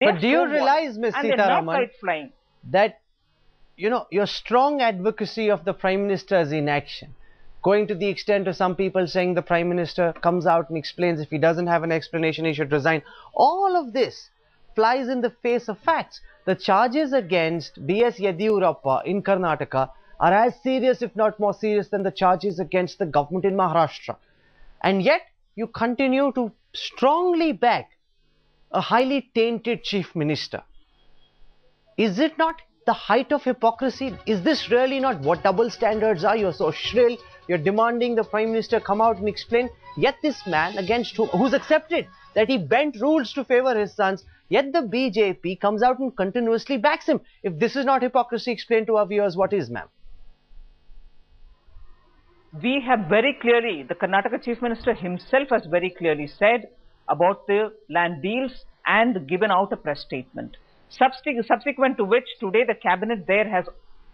But do you realize, Ms. Sitaraman, that, you know, your strong advocacy of the Prime Minister's inaction, going to the extent of some people saying the Prime Minister comes out and explains, if he doesn't have an explanation, he should resign. All of this flies in the face of facts. The charges against B.S. Yediyurappa in Karnataka are as serious, if not more serious, than the charges against the government in Maharashtra. And yet, you continue to strongly back a highly tainted Chief Minister. Is it not the height of hypocrisy? Is this really not what double standards are? You're so shrill, you're demanding the Prime Minister come out and explain, yet this man against who's accepted that he bent rules to favor his sons, yet the BJP comes out and continuously backs him. If this is not hypocrisy, explain to our viewers what is, ma'am. We have very clearly, the Karnataka Chief Minister himself has very clearly said about the land deals and given out a press statement. Subsequent to which, today the cabinet there has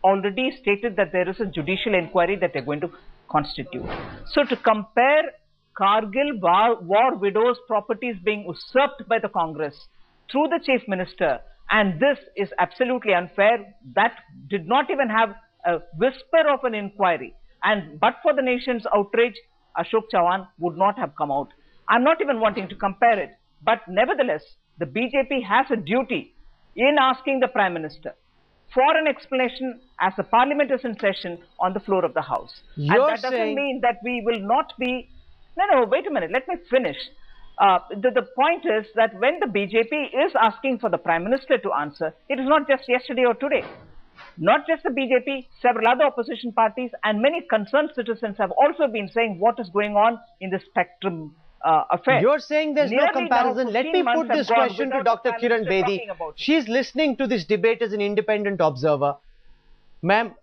already stated that there is a judicial inquiry that they're going to constitute. So to compare Kargil war widows' properties being usurped by the Congress through the Chief Minister, and this is absolutely unfair, that did not even have a whisper of an inquiry. And but for the nation's outrage, Ashok Chavan would not have come out. I'm not even wanting to compare it, but nevertheless, the BJP has a duty in asking the Prime Minister for an explanation as the Parliament is in session on the floor of the House. And that doesn't mean that we will not be... No, wait a minute, let me finish. The point is that when the BJP is asking for the Prime Minister to answer, it is not just yesterday or today. Not just the BJP, several other opposition parties and many concerned citizens have also been saying what is going on in the spectrum affair. You're saying there's no comparison. Let me put this question to Dr. Kiran Bedi. She's listening to this debate as an independent observer. Ma'am,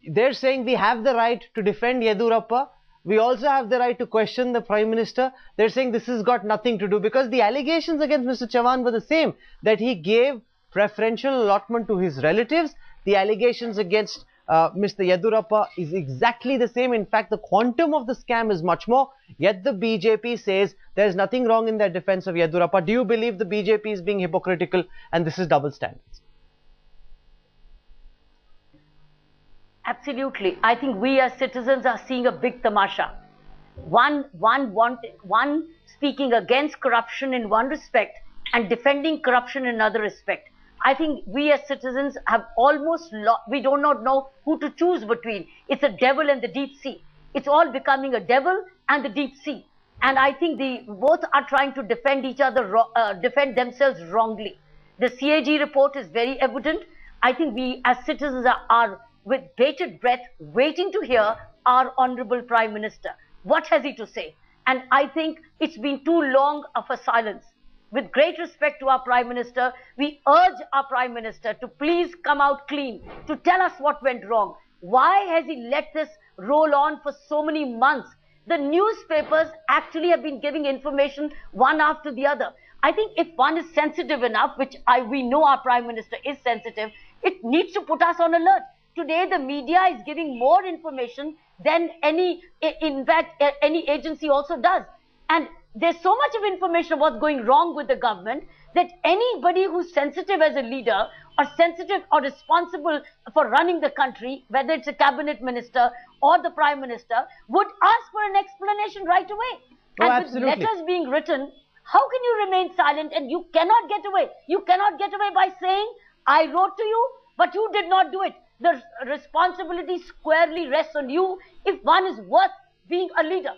they're saying we have the right to defend Yediyurappa. We also have the right to question the Prime Minister. They're saying this has got nothing to do, because the allegations against Mr. Chavan were the same, that he gave preferential allotment to his relatives. The allegations against Mr. Yediyurappa is exactly the same. In fact, the quantum of the scam is much more. Yet the BJP says there is nothing wrong in their defense of Yediyurappa. Do you believe the BJP is being hypocritical and this is double standards? Absolutely. I think we as citizens are seeing a big tamasha. One speaking against corruption in one respect and defending corruption in another respect. I think we as citizens have almost we do not know who to choose between. It's a devil and the deep sea. It's all becoming a devil and the deep sea. And I think both are trying to defend each other, defend themselves wrongly. The CAG report is very evident. I think we as citizens are with bated breath waiting to hear our Honorable Prime Minister. What has he to say? And I think it's been too long of a silence. With great respect to our Prime Minister, we urge our Prime Minister to please come out clean, to tell us what went wrong. Why has he let this roll on for so many months? The newspapers actually have been giving information one after the other. I think if one is sensitive enough, which we know our Prime Minister is sensitive, it needs to put us on alert. Today, the media is giving more information than any agency also does. And there's so much of information of what's going wrong with the government that anybody who's sensitive as a leader or sensitive or responsible for running the country, whether it's a cabinet minister or the Prime Minister, would ask for an explanation right away. Oh, and with letters being written, how can you remain silent? And you cannot get away. You cannot get away by saying, I wrote to you, but you did not do it. The responsibility squarely rests on you if one is worth being a leader.